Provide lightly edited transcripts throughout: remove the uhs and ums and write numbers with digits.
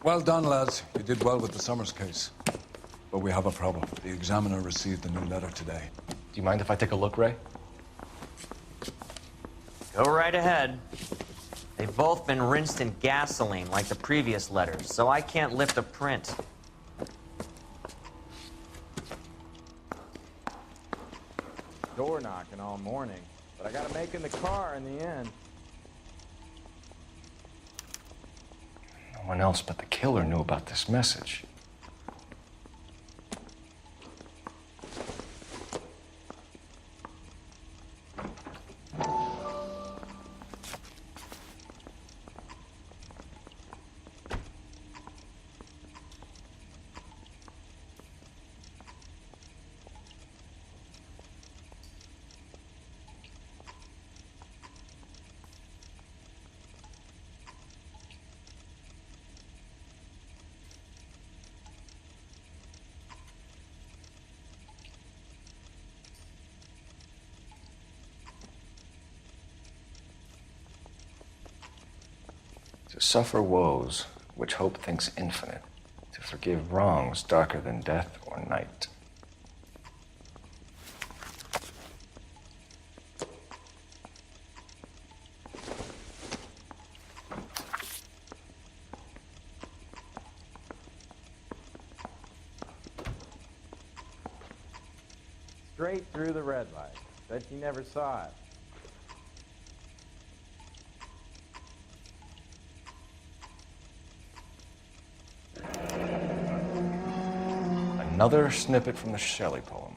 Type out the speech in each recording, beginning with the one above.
Well done, lads. You did well with the Summers case. But we have a problem. The examiner received a new letter today. Do you mind if I take a look, Ray? Go right ahead. They've both been rinsed in gasoline like the previous letters, so I can't lift a print. Door knocking all morning, but I got to make in the car in the end. No one else but the killer knew about this message. To suffer woes which hope thinks infinite, to forgive wrongs darker than death or night. Straight through the red light. Bet you never saw it. Another snippet from the Shelley poem.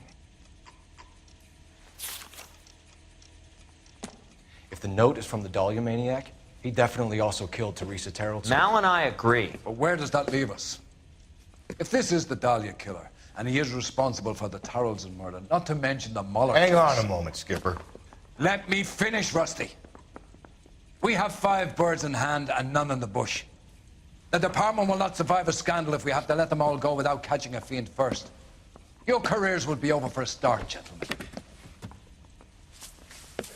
If the note is from the Dahlia maniac, he definitely also killed Teresa Terrell. Mal and I agree. But where does that leave us? If this is the Dahlia killer, and he is responsible for the Tarrelson murder, not to mention the Muller Hang case. on a moment, Skipper. Let me finish, Rusty. We have 5 birds in hand and none in the bush. The department will not survive a scandal if we have to let them all go without catching a fiend first. Your careers will be over for a start, gentlemen.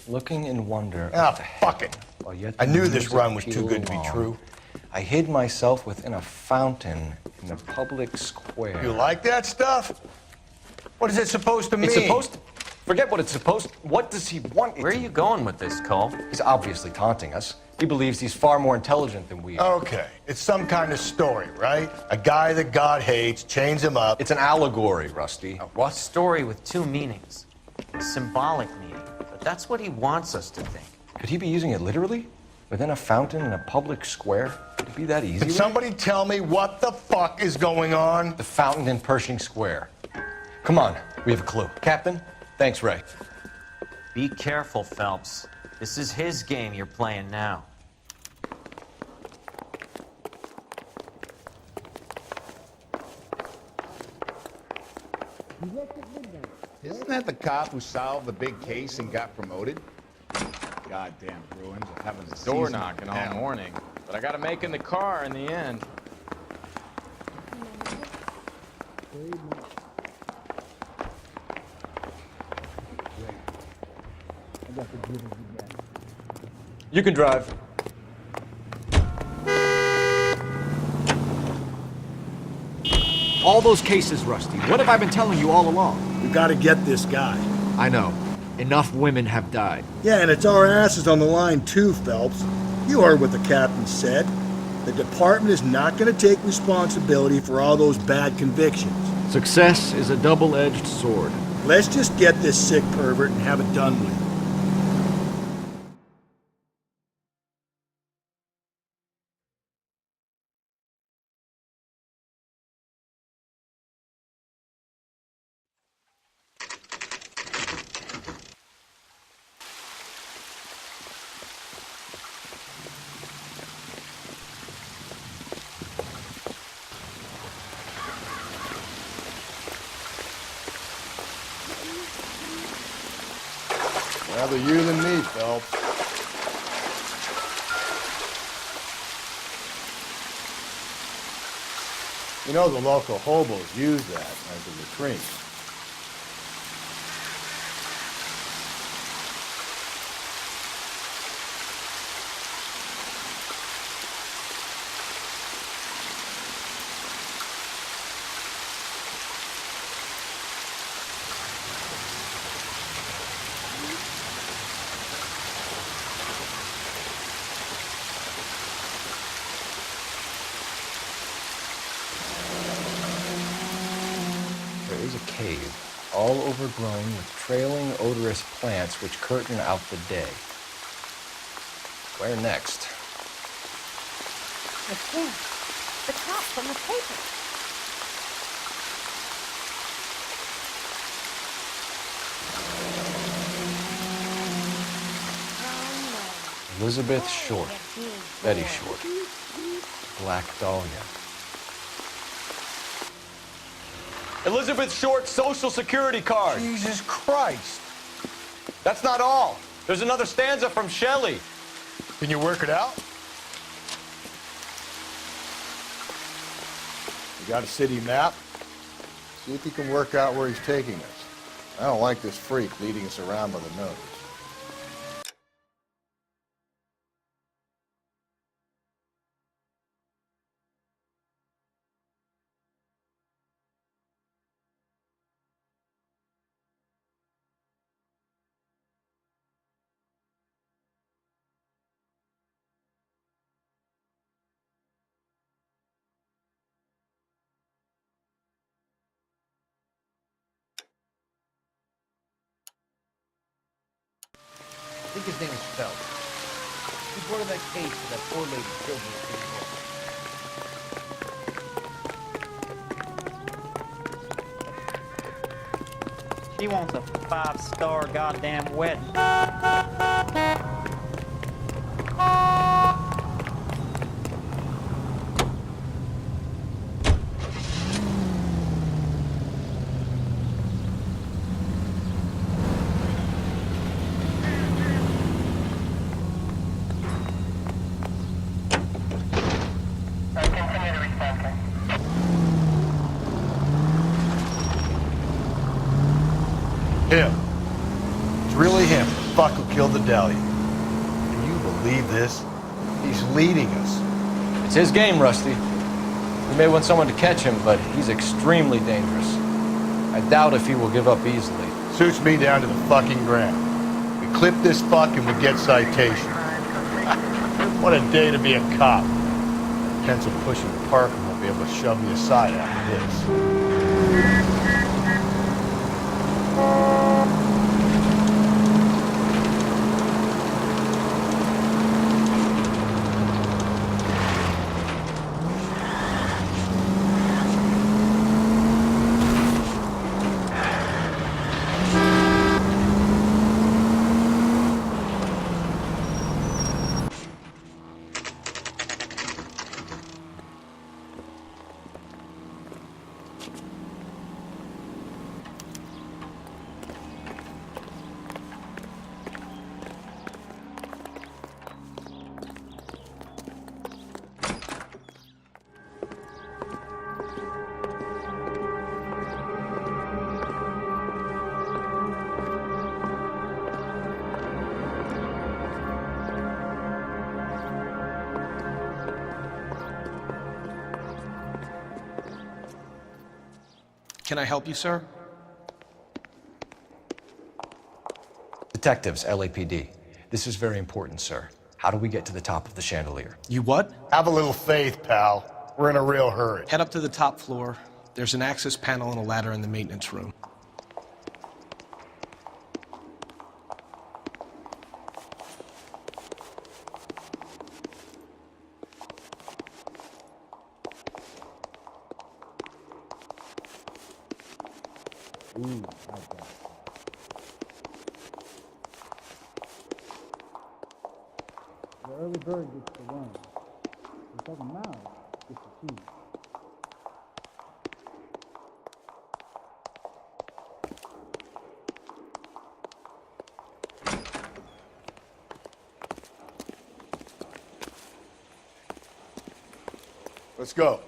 Looking in wonder. Ah, fuck it. While yet I the knew this music run was too pealed good to be along, true. I hid myself within a fountain in the public square. You like that stuff? What is it supposed to mean? It's supposed to... Forget what it's supposed to... What does he want it Where are to you going with this, Cole? He's obviously taunting us. He believes he's far more intelligent than we are. Okay, it's some kind of story, right? A guy that God hates, chains him up. It's an allegory, Rusty. What? Story with 2 meanings. A symbolic meaning. But that's what he wants us to think. Could he be using it literally? Within a fountain in a public square? Could it be that easy? Can somebody tell me what the fuck is going on? The fountain in Pershing Square. Come on, we have a clue. Captain, thanks, Ray. Be careful, Phelps. This is his game you're playing now. Isn't that the cop who solved the big case and got promoted? Goddamn ruins of having a Door season knocking of all hell. morning, but I got to make in the car in the end. You can drive. All those cases, Rusty. What have I been telling you all along? We gotta get this guy. I know. Enough women have died. Yeah, and it's our asses on the line too, Phelps. You heard what the captain said. The department is not gonna take responsibility for all those bad convictions. Success is a double-edged sword. Let's just get this sick pervert and have it done with. Rather you than me, Phelps. You know the local hobos use that as a latrine. there is a cave, all overgrown with trailing, odorous plants which curtain out the day. Where next? It's him. The cop from the paper. Elizabeth Short, Betty Short, Black Dahlia. Elizabeth Short's Social Security card. Jesus Christ. That's not all. There's another stanza from Shelley. Can you work it out? You got a city map? See if you can work out where he's taking us. I don't like this freak leading us around by the nose. I think his name is Phelps. He's part of that case for that poor lady killed in the She wants a 5-star goddamn wedding. Him. It's really him, the fuck who killed the Dalее. Can you believe this? He's leading us. It's his game, Rusty. We may want someone to catch him, but he's extremely dangerous. I doubt if he will give up easily. Suits me down to the fucking ground. We clip this fuck and we get citation. What a day to be a cop. Pencil pushing Parker won't be able to shove me aside after this. Can I help you, sir? Detectives, LAPD. This is very important, sir. How do we get to the top of the chandelier? You what? Have a little faith, pal. We're in a real hurry. Head up to the top floor. There's an access panel and a ladder in the maintenance room. The early bird gets the worm. The second mouse gets the cheese. Let's go.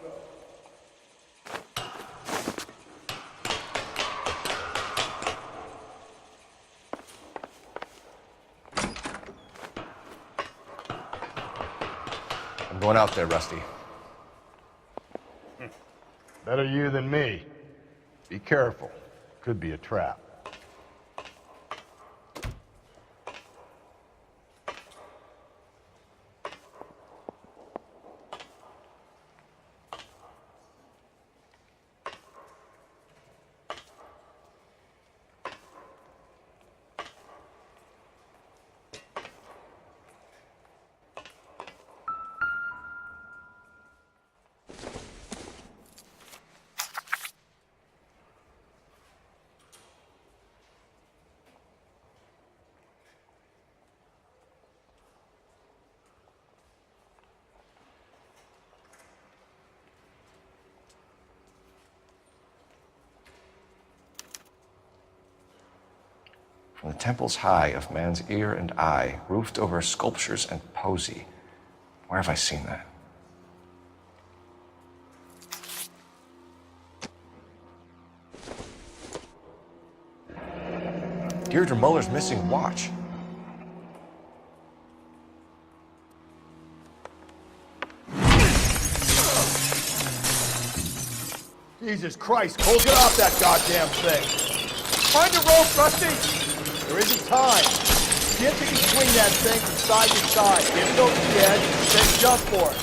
I'm going out there, Rusty. Better you than me. Be careful. Could be a trap. From the temples high of man's ear and eye, roofed over sculptures and poesy. Where have I seen that? Deirdre Muller's missing watch. Jesus Christ, Cole, get off that goddamn thing. Find a rope, Rusty. There isn't time. See if you can swing that thing from side to side. Get it over the edge, then jump for it.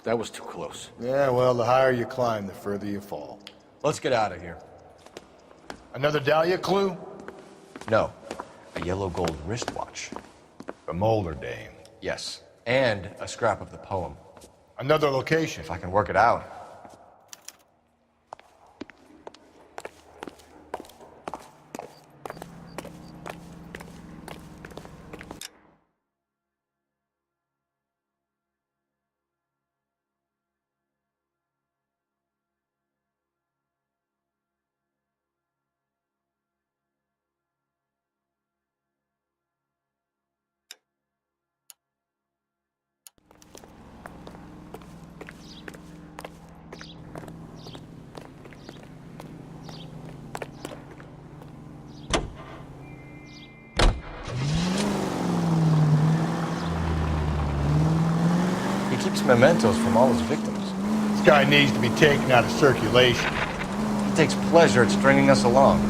That was too close. Yeah, well, the higher you climb, the further you fall. Let's get out of here. Another Dahlia clue? No, a yellow gold wristwatch. The Mulder dame. Yes, and a scrap of the poem. Another location. If I can work it out. He keeps mementos from all his victims. This guy needs to be taken out of circulation. He takes pleasure at stringing us along,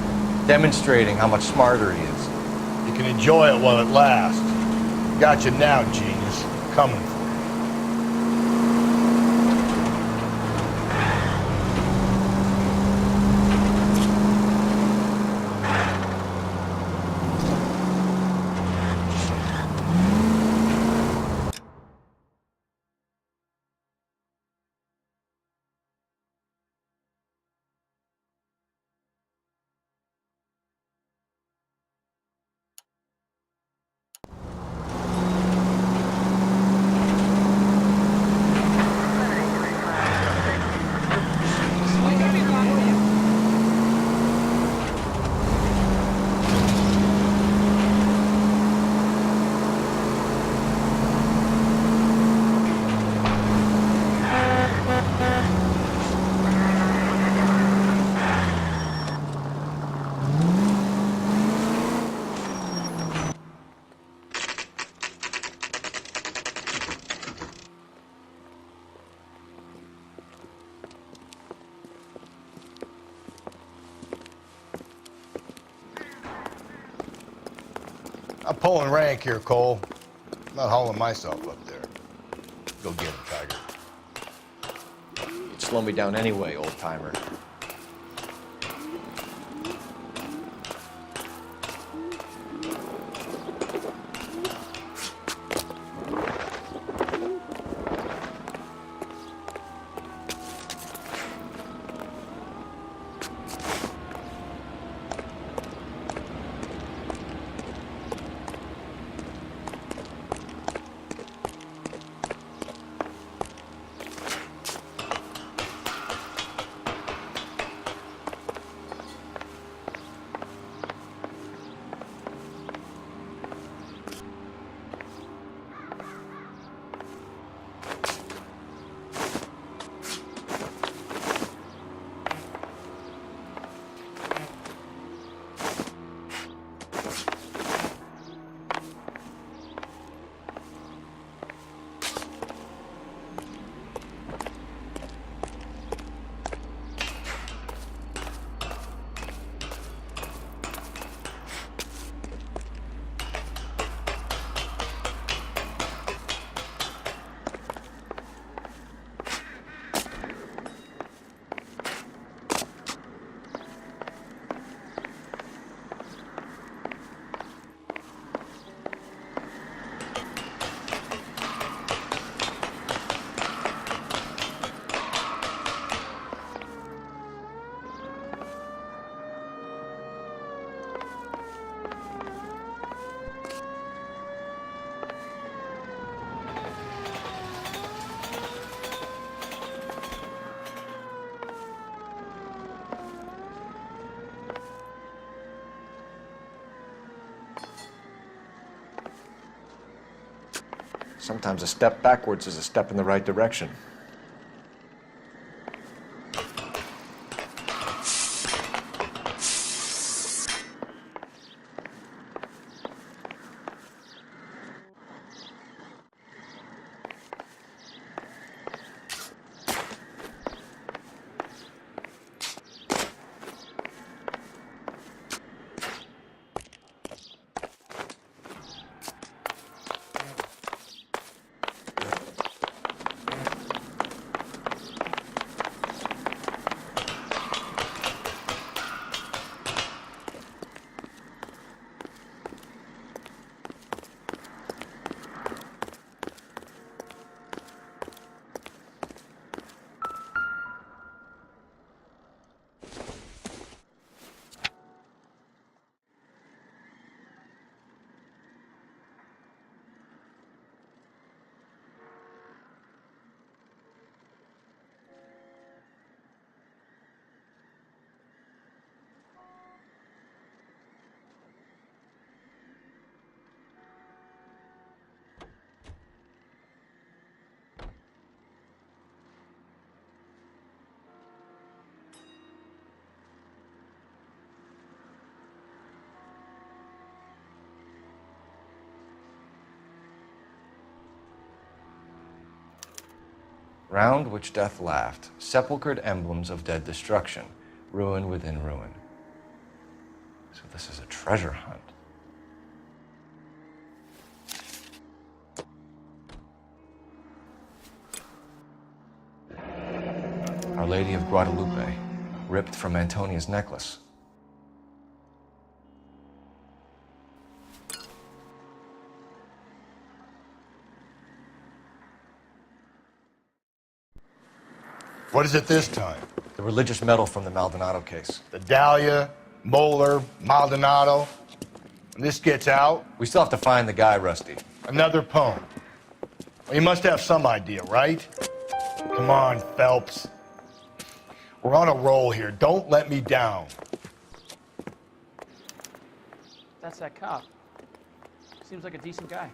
demonstrating how much smarter he is. You can enjoy it while it lasts. Got you now, genius. Coming for you. I'm pulling rank here, Cole. I'm not hauling myself up there. Go get him, Tiger. You'd slow me down anyway, old-timer. Sometimes a step backwards is a step in the right direction. Round which death laughed, sepulchred emblems of dead destruction, ruin within ruin. So this is a treasure hunt. Our Lady of Guadalupe, ripped from Antonia's necklace. What is it this time? The religious medal from the Maldonado case. The Dahlia, Moeller, Maldonado. When this gets out... We still have to find the guy, Rusty. Another poem. Well, you must have some idea, right? Come on, Phelps. We're on a roll here. Don't let me down. That's that cop. Seems like a decent guy.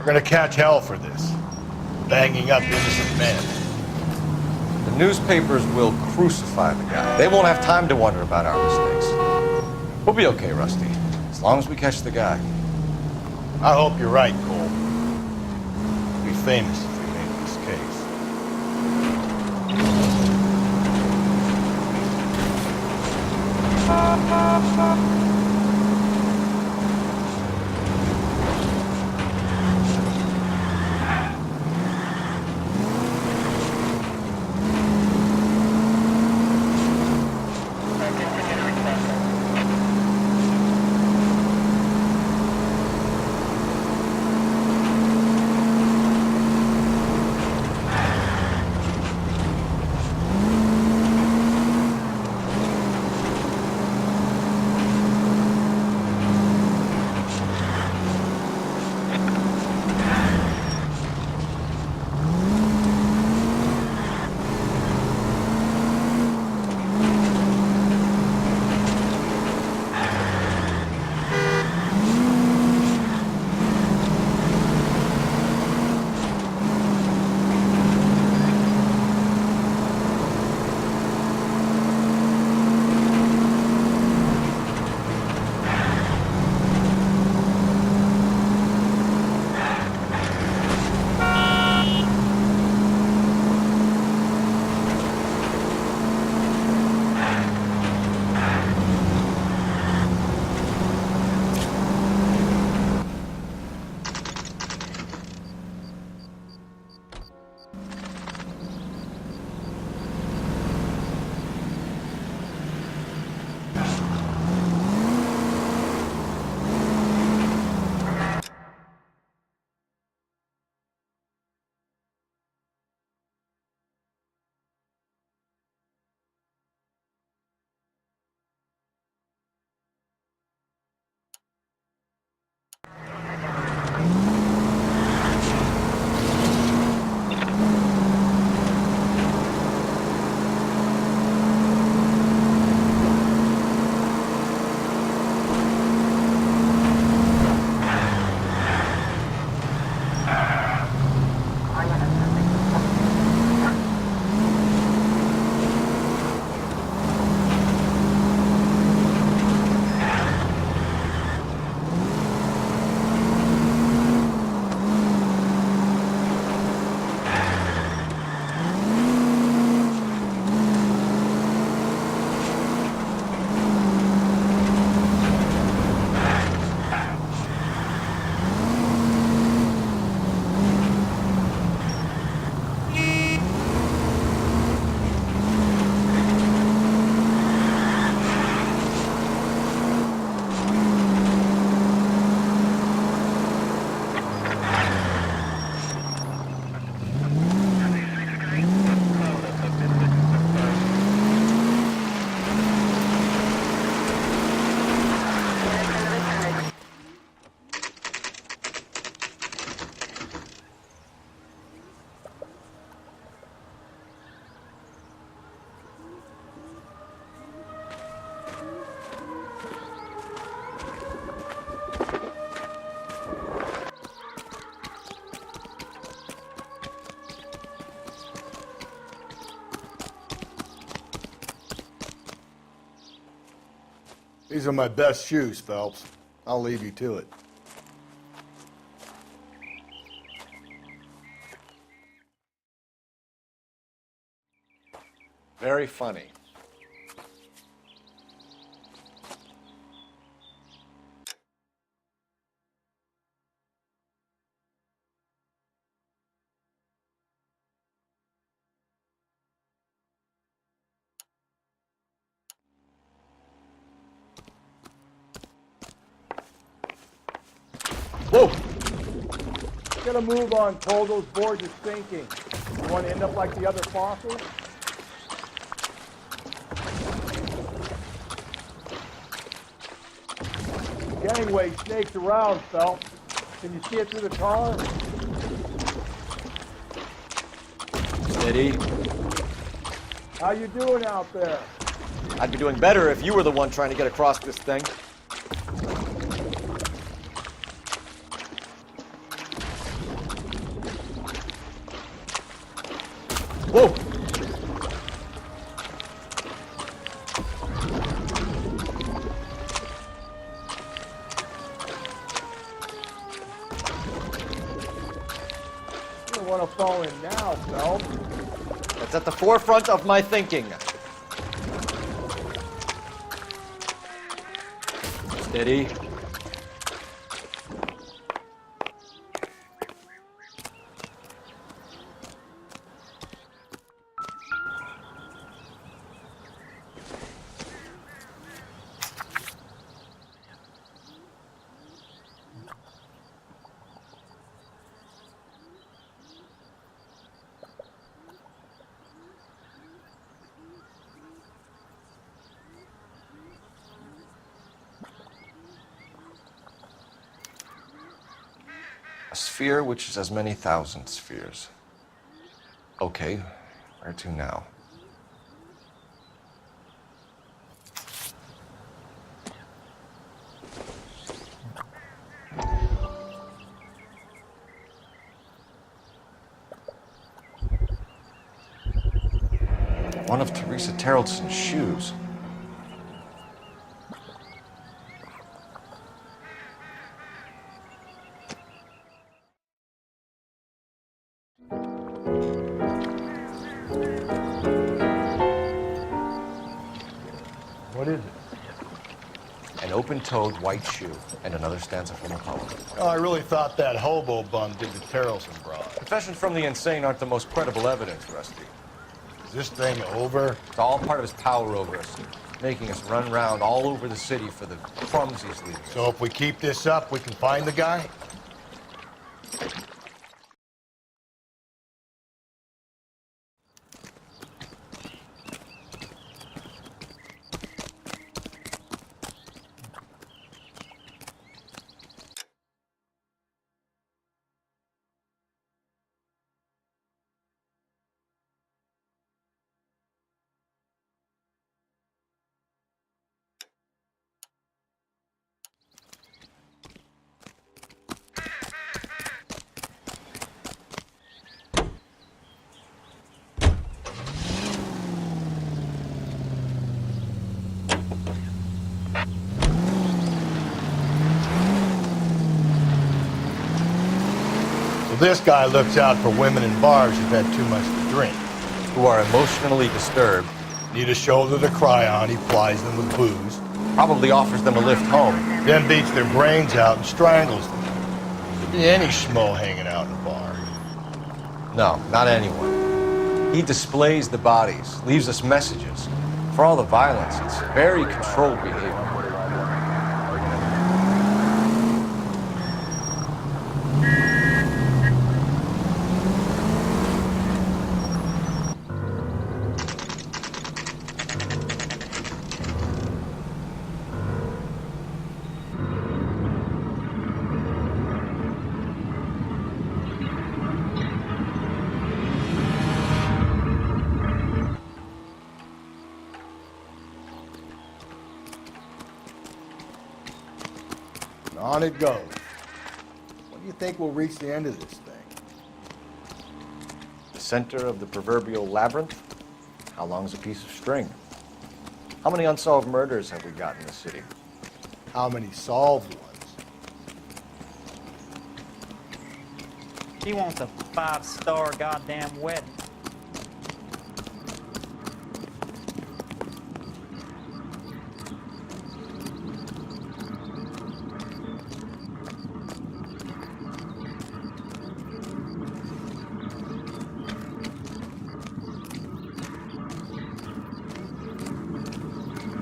We're gonna catch hell for this. Banging up innocent men. The newspapers will crucify the guy. They won't have time to wonder about our mistakes. We'll be okay, Rusty, as long as we catch the guy. I hope you're right, Cole. We'll be famous if we make this case. These are my best shoes, Phelps. I'll leave you to it. Very funny. Whoa! Get a move on, Cole. Those boards are sinking. You want to end up like the other fossils? Gangway snakes around, Phelps. Can you see it through the tar? Steady. How you doing out there? I'd be doing better if you were the one trying to get across this thing. Whoa! You don't want to fall in now, Phelps. That's at the forefront of my thinking. Steady. A sphere which is as many thousand spheres. Okay, where to now? One of Teresa Terreldson's shoes. What is it? An open-toed white shoe and another stanza from a poem. Oh, I really thought that hobo bum did the Terrelson broad. Confessions from the insane aren't the most credible evidence, Rusty. Is this thing over? It's all part of his power over us, making us run around all over the city for the crumbs he's leaving us. So if we keep this up, we can find the guy? This guy looks out for women in bars who've had too much to drink. Who are emotionally disturbed. Need a shoulder to cry on, he plies them with booze. Probably offers them a lift home. Then beats their brains out and strangles them. Could be any schmo hanging out in a bar. No, not anyone. He displays the bodies, leaves us messages. For all the violence, it's very controlled behavior. On it goes. When do you think we'll reach the end of this thing? The center of the proverbial labyrinth? How long's a piece of string? How many unsolved murders have we got in the city? how many solved ones. He wants a 5-star goddamn wedding.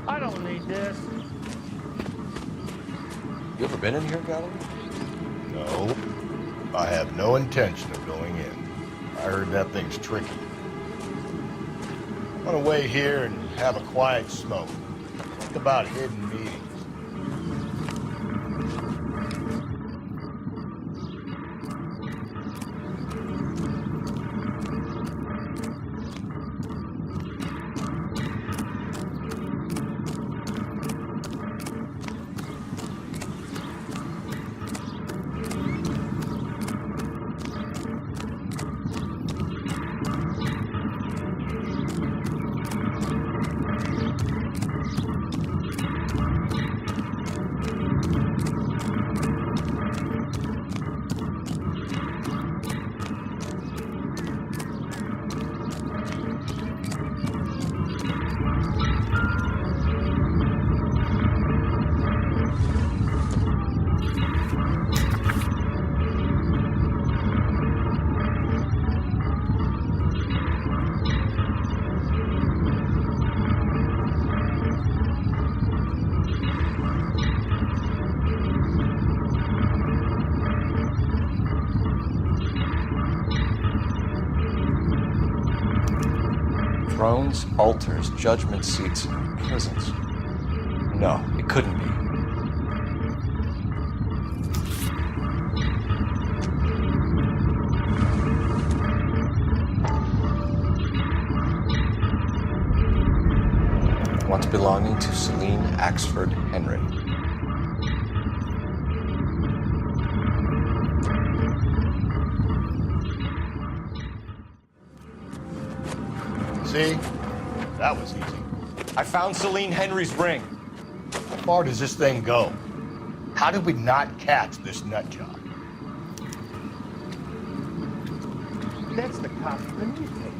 I don't need this. You ever been in here, Gallery? No, I have no intention of going in. I heard that thing's tricky. I want to wait here and have a quiet smoke. Think about hidden meetings. Thrones, altars, judgment seats, prisons. No, it couldn't be. Once belonging to Celine Axford Henry. See? That was easy. I found Celine Henry's ring. How far does this thing go? How did we not catch this nut job? That's the cop from the newspaper.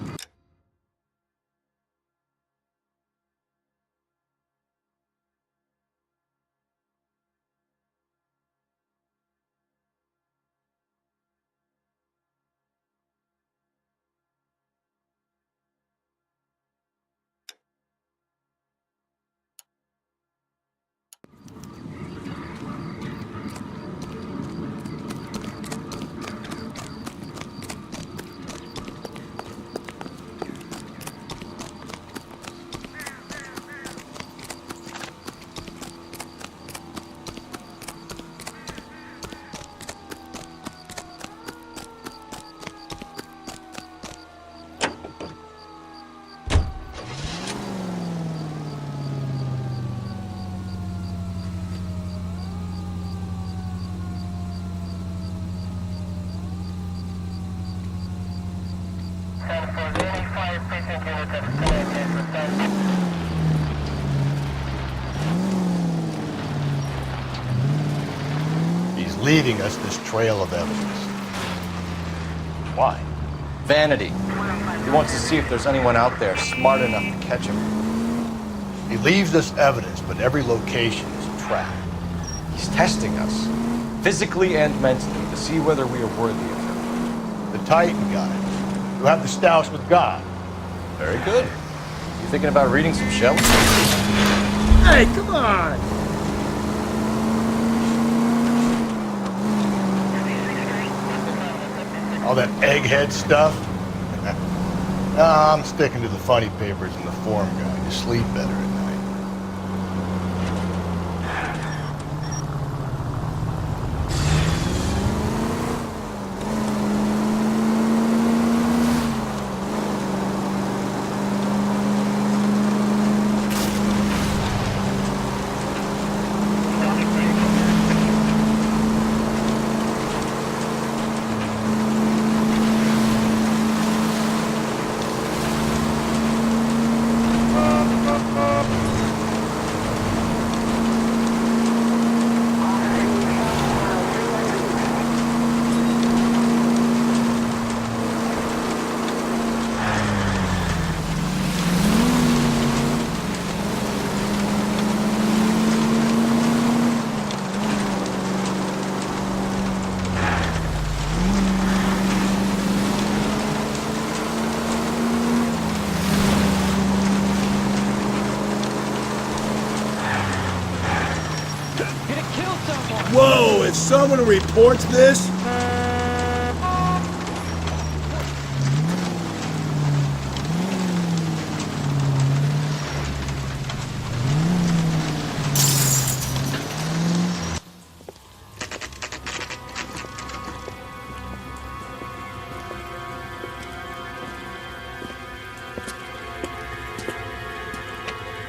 He's leaving us this trail of evidence. Why? Vanity. He wants to see if there's anyone out there smart enough to catch him. He leaves us evidence, but every location is a trap. He's testing us, physically and mentally, to see whether we are worthy of him. The Titan got it. You have the stoush with God. Very good. You thinking about reading some Shelley? Hey, come on! All that egghead stuff? Nah, I'm sticking to the funny papers and the form guide. You sleep better at night. Whoa, if someone reports this...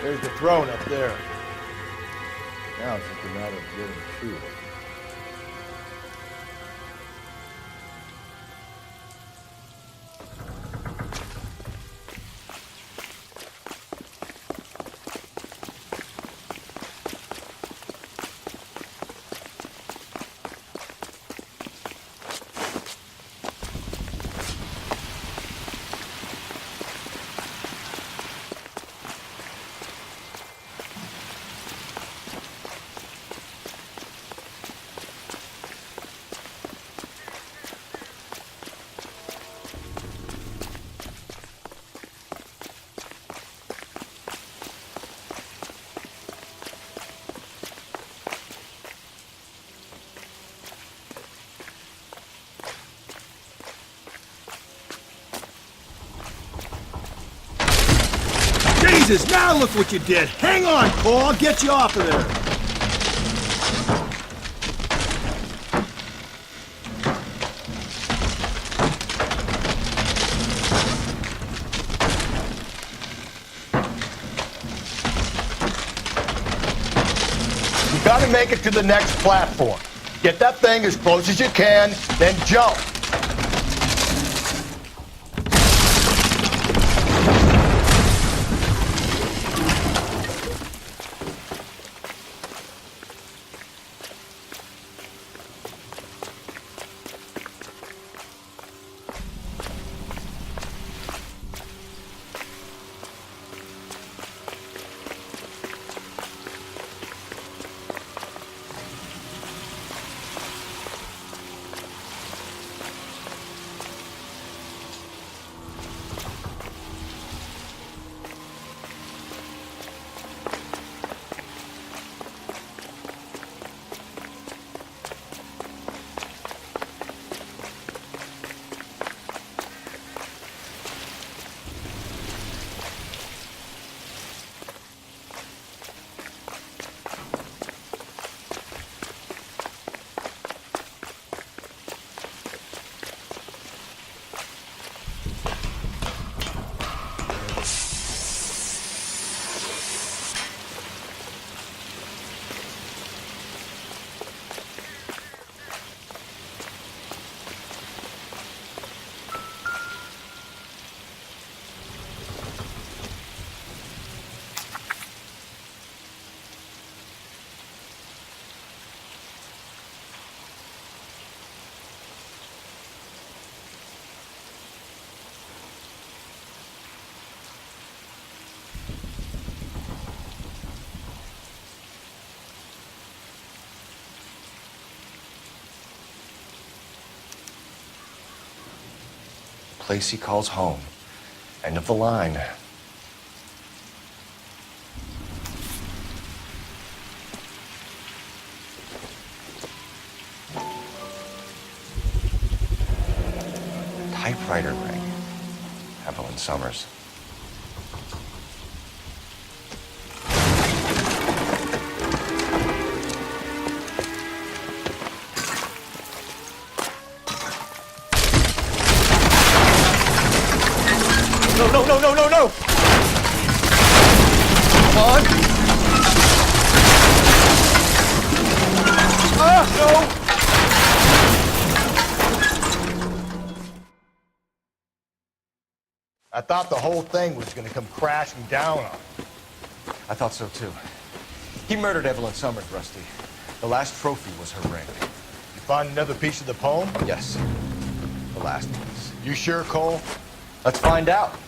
There's the throne up there. Now it's just a matter of getting to it. Jesus, now look what you did! Hang on, Cole, I'll get you off of there! You gotta make it to the next platform. Get that thing as close as you can, then jump. Place he calls home. End of the line. Typewriter ring. Evelyn Summers. No, no, no, no, no! Come on! Ah, no! I thought the whole thing was gonna come crashing down on him. I thought so too. He murdered Evelyn Summers, Rusty. The last trophy was her ring. You find another piece of the poem? Yes. The last piece. You sure, Cole? Let's find out.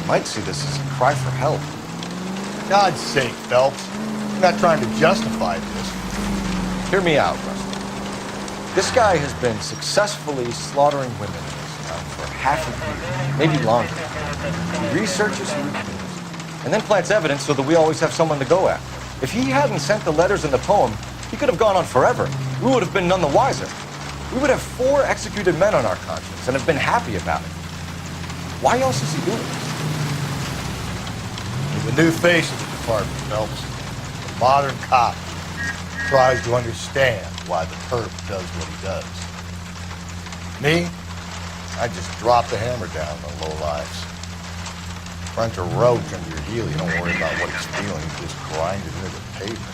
Might see this as a cry for help. God's sake, Phelps. I'm not trying to justify this. Hear me out, Rusty. This guy has been successfully slaughtering women in this town for half a year, maybe longer. He researches, he reports, and then plants evidence so that we always have someone to go after. If he hadn't sent the letters and the poem, he could have gone on forever. We would have been none the wiser. We would have 4 executed men on our conscience and have been happy about it. Why else is he doing this? He's a new face of the department, Phelps. A modern cop tries to understand why the perp does what he does. Me? I just drop the hammer down on low lives. Front a roach under your heel, you don't worry about what it's feeling, you just grind it into the pavement.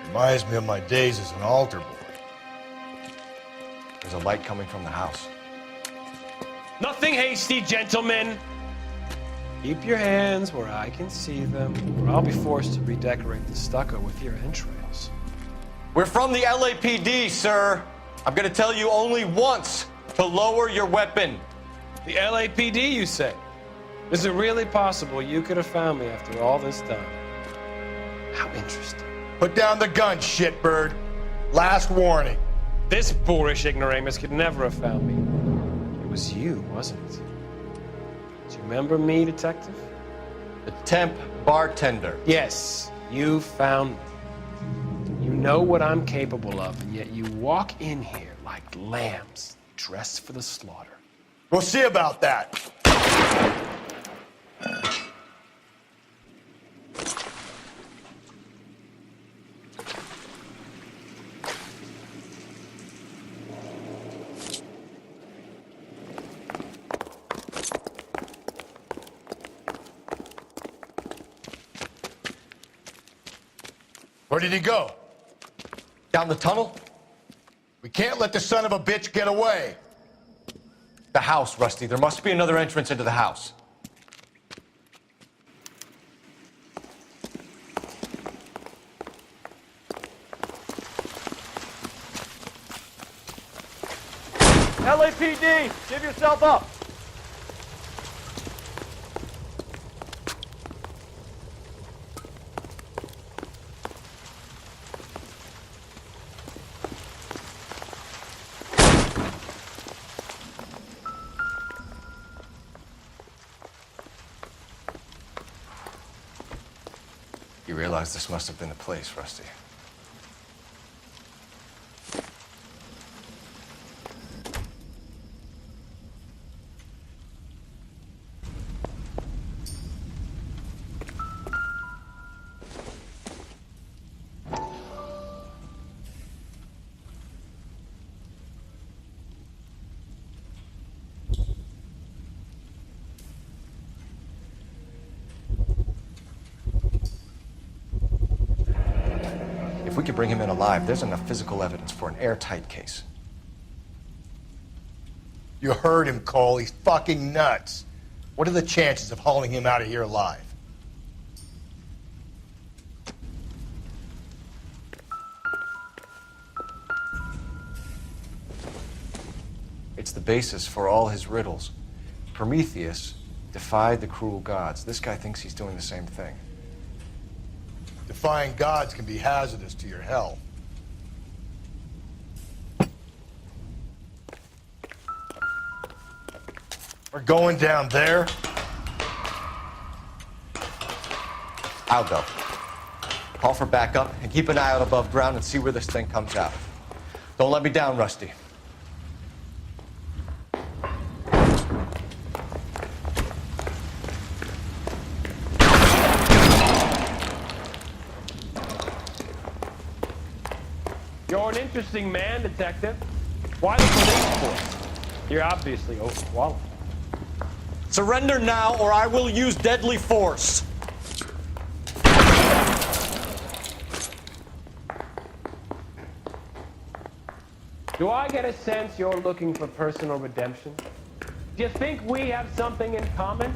Reminds me of my days as an altar boy. There's a light coming from the house. Nothing hasty, gentlemen. Keep your hands where I can see them, or I'll be forced to redecorate the stucco with your entrails. We're from the LAPD, sir. I'm gonna tell you only once to lower your weapon. The LAPD, you say? Is it really possible you could have found me after all this time? How interesting. Put down the gun, shitbird. Last warning. This boorish ignoramus could never have found me. It was you, wasn't it? Do you remember me, detective? The temp bartender. Yes, you found me. You know what I'm capable of, and yet you walk in here like lambs dressed for the slaughter. We'll see about that. Where did he go? Down the tunnel? We can't let the son of a bitch get away. The house, Rusty. There must be another entrance into the house. LAPD, give yourself up. You realize this must have been the place, Rusty. If we could bring him in alive, there's enough physical evidence for an airtight case. You heard him, Cole. He's fucking nuts. What are the chances of hauling him out of here alive? It's the basis for all his riddles. Prometheus defied the cruel gods. This guy thinks he's doing the same thing. Defying gods can be hazardous to your health. We're going down there? I'll go. Call for backup and keep an eye out above ground and see where this thing comes out. Don't let me down, Rusty. You're an interesting man, Detective. Why the police force? You're obviously overqualified. Surrender now, or I will use deadly force. Do I get a sense you're looking for personal redemption? Do you think we have something in common?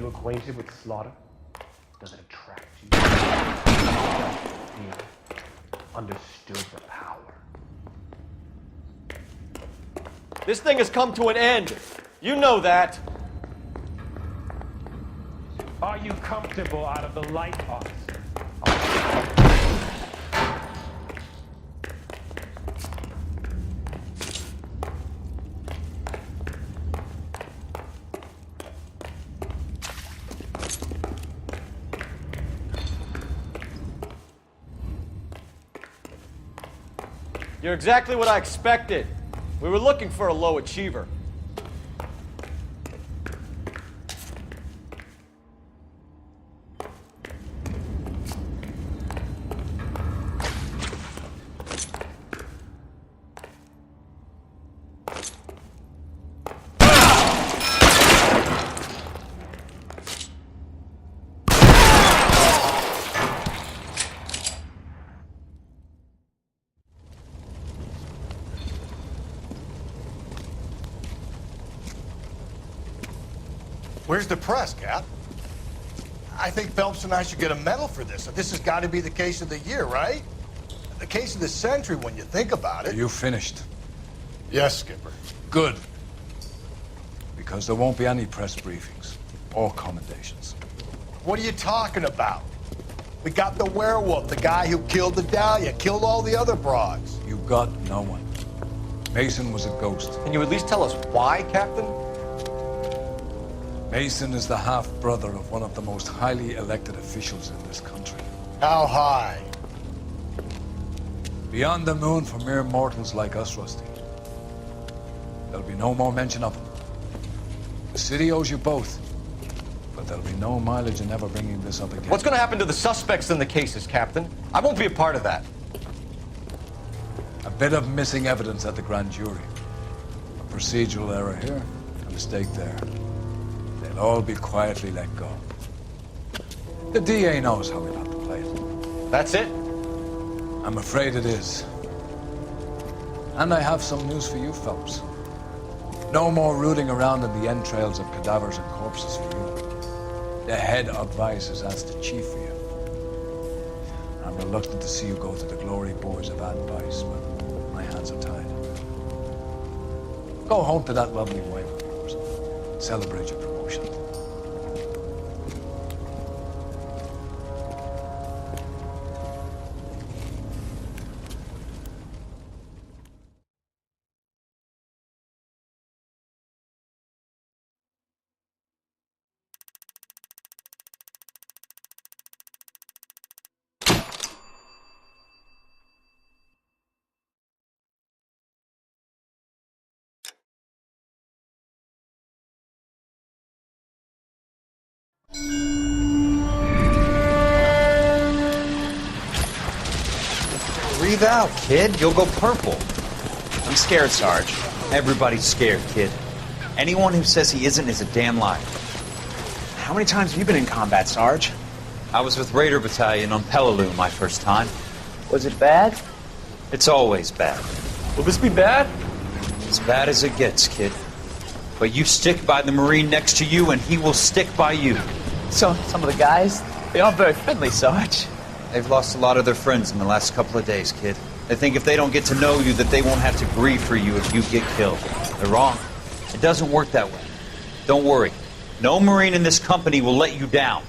Acquainted with slaughter? Does it attract you? Understood the power. This thing has come to an end. You know that. Are you comfortable out of the light, officer? You're exactly what I expected. We were looking for a low achiever. Where's the press, Cap? I think Phelps and I should get a medal for this. This has got to be the case of the year, right? The case of the century when you think about it. Are you finished? Yes, Skipper. Good. Because there won't be any press briefings or commendations. What are you talking about? We got the werewolf, the guy who killed the Dahlia, killed all the other broads. You got no one. Mason was a ghost. Can you at least tell us why, Captain? Mason is the half-brother of one of the most highly elected officials in this country. How high? Beyond the moon for mere mortals like us, Rusty. There'll be no more mention of him. The city owes you both, but there'll be no mileage in ever bringing this up again. What's going to happen to the suspects in the cases, Captain? I won't be a part of that. A bit of missing evidence at the grand jury. A procedural error here, a mistake there. They'll all be quietly let go. The DA knows how we'll have to play it. That's it? I'm afraid it is. And I have some news for you, Phelps. No more rooting around in the entrails of cadavers and corpses for you. The head of vice has asked the chief for you. I'm reluctant to see you go to the glory boards of advice, but my hands are tied. Go home to that lovely wife of yours. Celebrate your promotion. Breathe out, kid. You'll go purple. I'm scared, Sarge. Everybody's scared, kid. Anyone who says he isn't is a damn liar. How many times have you been in combat, Sarge? I was with Raider Battalion on Peleliu my first time. Was it bad? It's always bad. Will this be bad? As bad as it gets, kid. But you stick by the Marine next to you, and he will stick by you. So, some of the guys, they aren't very friendly, Sarge. They've lost a lot of their friends in the last couple of days, kid. They think if they don't get to know you, that they won't have to grieve for you if you get killed. They're wrong. It doesn't work that way. Don't worry. No Marine in this company will let you down.